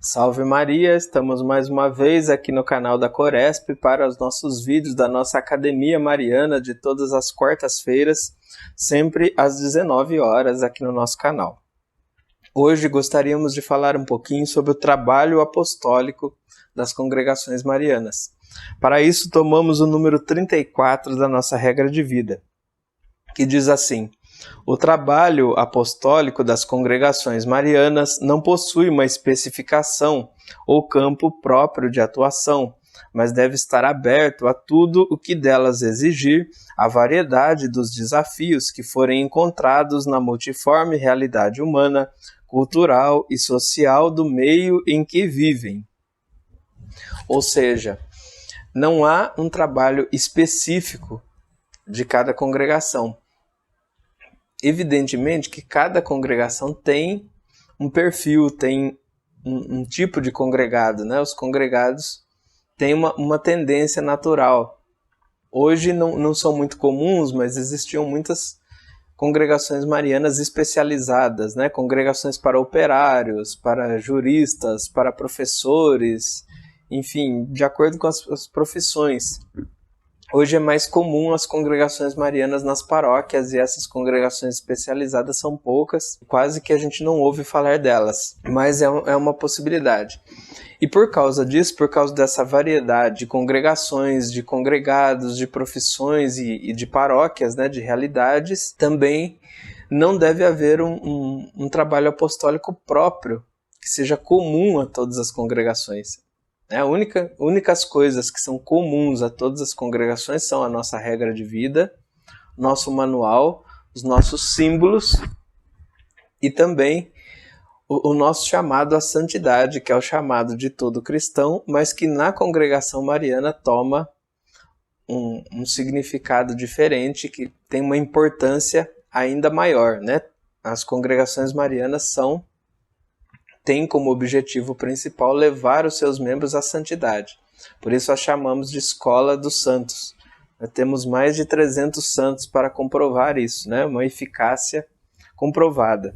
Salve Maria, estamos mais uma vez aqui no canal da Coresp para os nossos vídeos da nossa Academia Mariana de todas as quartas-feiras, sempre às 19 horas aqui no nosso canal. Hoje gostaríamos de falar um pouquinho sobre o trabalho apostólico das congregações marianas. Para isso tomamos o número 34 da nossa regra de vida, que diz assim: o trabalho apostólico das congregações marianas não possui uma especificação ou campo próprio de atuação, mas deve estar aberto a tudo o que delas exigir a variedade dos desafios que forem encontrados na multiforme realidade humana, cultural e social do meio em que vivem. Ou seja, não há um trabalho específico de cada congregação. Evidentemente que cada congregação tem um perfil, tem um tipo de congregado, né? Os congregados têm uma tendência natural. Hoje não são muito comuns, mas existiam muitas congregações marianas especializadas, né? Congregações para operários, para juristas, para professores, enfim, de acordo com as profissões. Hoje é mais comum as congregações marianas nas paróquias e essas congregações especializadas são poucas, quase que a gente não ouve falar delas, mas é uma possibilidade. E por causa disso, por causa dessa variedade de congregações, de congregados, de profissões e de paróquias, né, de realidades, também não deve haver um trabalho apostólico próprio que seja comum a todas as congregações. Únicas coisas que são comuns a todas as congregações são a nossa regra de vida, nosso manual, os nossos símbolos e também o nosso chamado à santidade, que é o chamado de todo cristão, mas que na congregação mariana toma um significado diferente, que tem uma importância ainda maior, né? As congregações marianas tem como objetivo principal levar os seus membros à santidade. Por isso a chamamos de Escola dos Santos. Nós temos mais de 300 santos para comprovar isso, né? Uma eficácia comprovada.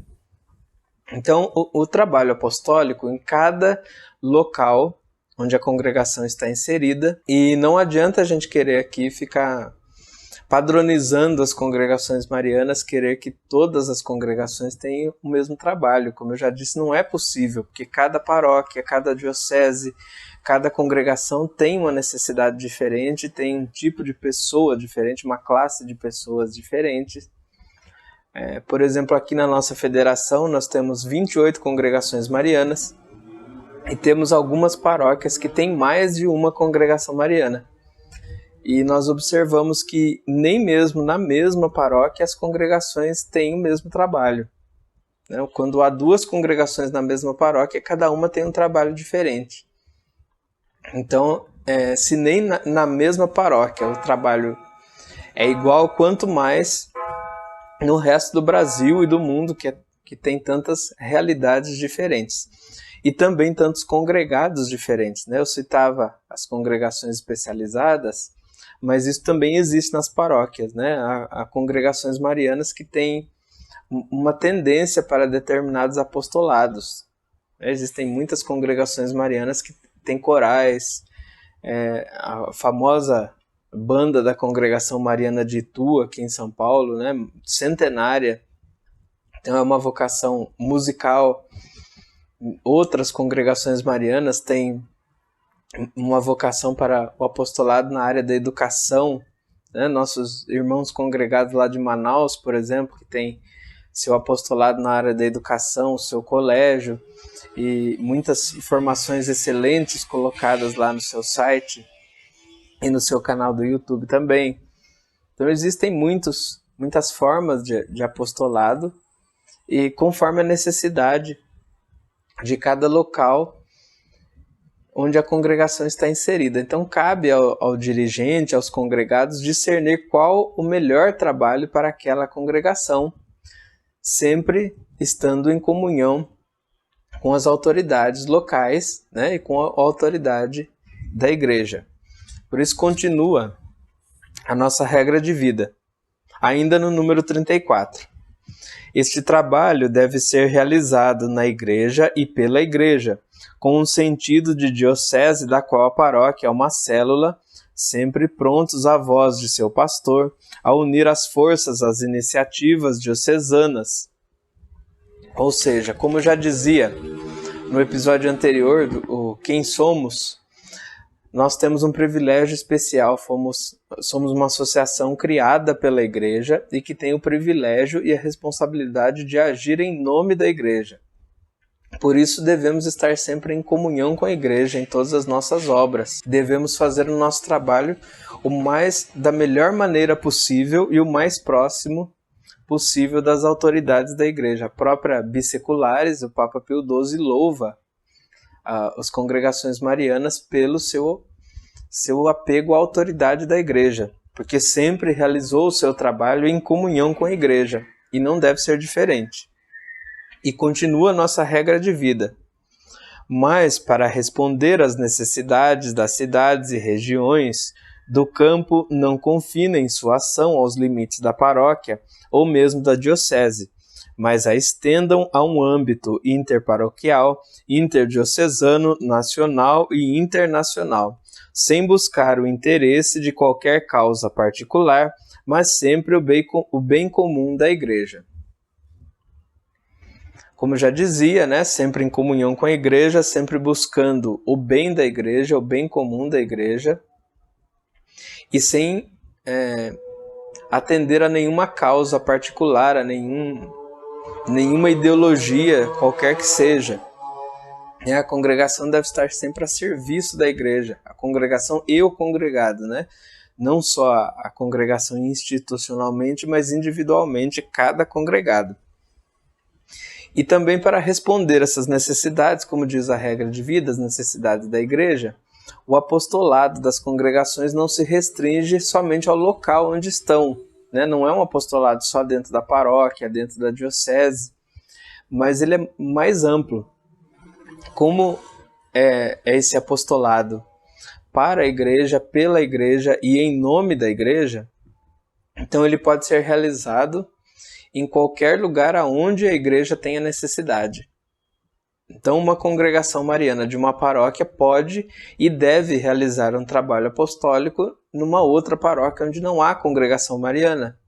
Então, o trabalho apostólico em cada local onde a congregação está inserida, e não adianta a gente querer aqui ficar padronizando as congregações marianas, querer que todas as congregações tenham o mesmo trabalho. Como eu já disse, não é possível, porque cada paróquia, cada diocese, cada congregação tem uma necessidade diferente, tem um tipo de pessoa diferente, uma classe de pessoas diferentes. Por exemplo, aqui na nossa federação nós temos 28 congregações marianas e temos algumas paróquias que têm mais de uma congregação mariana. E nós observamos que nem mesmo na mesma paróquia as congregações têm o mesmo trabalho. Quando há duas congregações na mesma paróquia, cada uma tem um trabalho diferente. Então, se nem na mesma paróquia o trabalho é igual, quanto mais no resto do Brasil e do mundo, que tem tantas realidades diferentes. E também tantos congregados diferentes, né? Eu citava as congregações especializadas, mas isso também existe nas paróquias, né? Há congregações marianas que têm uma tendência para determinados apostolados. Existem muitas congregações marianas que têm corais, a famosa banda da Congregação Mariana de Itu, aqui em São Paulo, né? Centenária, então é uma vocação musical. Outras congregações marianas têm uma vocação para o apostolado na área da educação, né? Nossos irmãos congregados lá de Manaus, por exemplo, que tem seu apostolado na área da educação, seu colégio e muitas informações excelentes colocadas lá no seu site e no seu canal do YouTube também. Então existem muitas formas de apostolado e conforme a necessidade de cada local onde a congregação está inserida. Então cabe ao dirigente, aos congregados, discernir qual o melhor trabalho para aquela congregação, sempre estando em comunhão com as autoridades locais, né, e com a autoridade da igreja. Por isso continua a nossa regra de vida, ainda no número 34. Este trabalho deve ser realizado na igreja e pela igreja, com um sentido de diocese da qual a paróquia é uma célula, sempre prontos à voz de seu pastor, a unir as forças às iniciativas diocesanas. Ou seja, como eu já dizia no episódio anterior, o Quem Somos, nós temos um privilégio especial, somos uma associação criada pela igreja e que tem o privilégio e a responsabilidade de agir em nome da igreja. Por isso devemos estar sempre em comunhão com a igreja em todas as nossas obras. Devemos fazer o nosso trabalho da melhor maneira possível e o mais próximo possível das autoridades da igreja. A própria Bisseculares, o Papa Pio XII, louva as congregações marianas pelo seu apego à autoridade da igreja, porque sempre realizou o seu trabalho em comunhão com a igreja, e não deve ser diferente. E continua nossa regra de vida. Mas, para responder às necessidades das cidades e regiões do campo, não confinem sua ação aos limites da paróquia ou mesmo da diocese, mas a estendam a um âmbito interparoquial, interdiocesano, nacional e internacional, sem buscar o interesse de qualquer causa particular, mas sempre o bem comum da igreja. Como já dizia, né, sempre em comunhão com a igreja, sempre buscando o bem da igreja, o bem comum da igreja, e sem atender a nenhuma causa particular, a nenhuma ideologia, qualquer que seja. A congregação deve estar sempre a serviço da igreja, a congregação e o congregado, né? Não só a congregação institucionalmente, mas individualmente cada congregado. E também para responder essas necessidades, como diz a regra de vida, as necessidades da igreja, o apostolado das congregações não se restringe somente ao local onde estão, né? Não é um apostolado só dentro da paróquia, dentro da diocese, mas ele é mais amplo. Como é esse apostolado para a igreja, pela igreja e em nome da igreja, então ele pode ser realizado em qualquer lugar aonde a igreja tenha necessidade. Então, uma congregação mariana de uma paróquia pode e deve realizar um trabalho apostólico numa outra paróquia onde não há congregação mariana,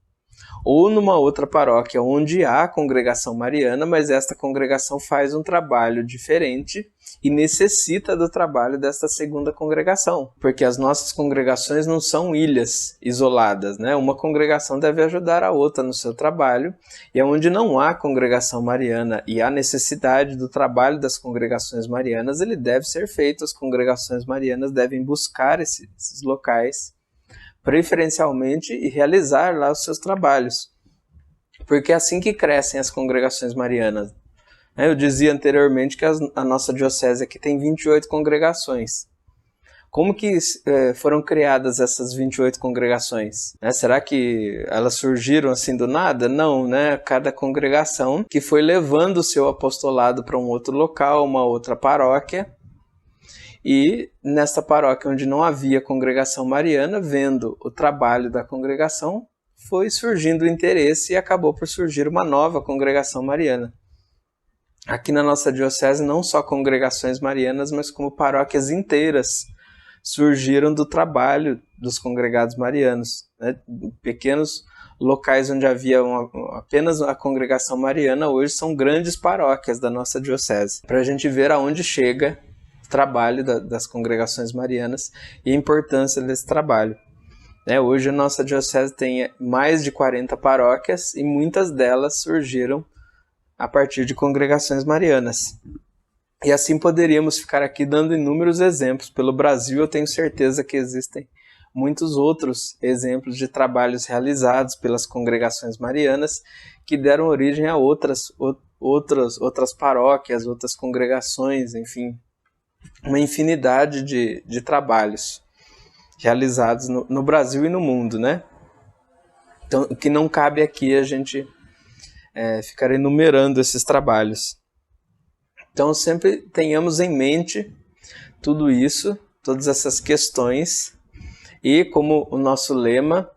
ou numa outra paróquia onde há congregação mariana, mas esta congregação faz um trabalho diferente e necessita do trabalho desta segunda congregação, porque as nossas congregações não são ilhas isoladas, né? Uma congregação deve ajudar a outra no seu trabalho, e onde não há congregação mariana e há necessidade do trabalho das congregações marianas, ele deve ser feito. As congregações marianas devem buscar esses locais preferencialmente e realizar lá os seus trabalhos, porque é assim que crescem as congregações marianas. Eu dizia anteriormente que a nossa diocese aqui tem 28 congregações. Como que foram criadas essas 28 congregações? Será que elas surgiram assim do nada? Não, né? Cada congregação que foi levando o seu apostolado para um outro local, uma outra paróquia, e nesta paróquia onde não havia congregação mariana, vendo o trabalho da congregação, foi surgindo o interesse e acabou por surgir uma nova congregação mariana. Aqui na nossa diocese, não só congregações marianas, mas como paróquias inteiras surgiram do trabalho dos congregados marianos, né? Pequenos locais onde havia apenas a congregação mariana, hoje são grandes paróquias da nossa diocese, para a gente ver aonde chega trabalho das congregações marianas e a importância desse trabalho. Hoje a nossa diocese tem mais de 40 paróquias e muitas delas surgiram a partir de congregações marianas. E assim poderíamos ficar aqui dando inúmeros exemplos. Pelo Brasil eu tenho certeza que existem muitos outros exemplos de trabalhos realizados pelas congregações marianas que deram origem a outras paróquias, outras congregações, enfim, uma infinidade de trabalhos realizados no Brasil e no mundo, né? Então, o que não cabe aqui a gente ficar enumerando esses trabalhos. Então, sempre tenhamos em mente tudo isso, todas essas questões, e como o nosso lema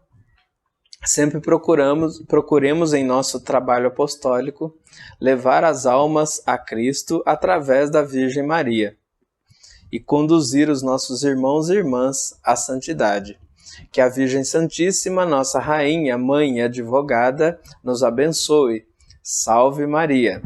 sempre procuremos em nosso trabalho apostólico levar as almas a Cristo através da Virgem Maria e conduzir os nossos irmãos e irmãs à santidade. Que a Virgem Santíssima, nossa Rainha, Mãe e Advogada, nos abençoe. Salve Maria!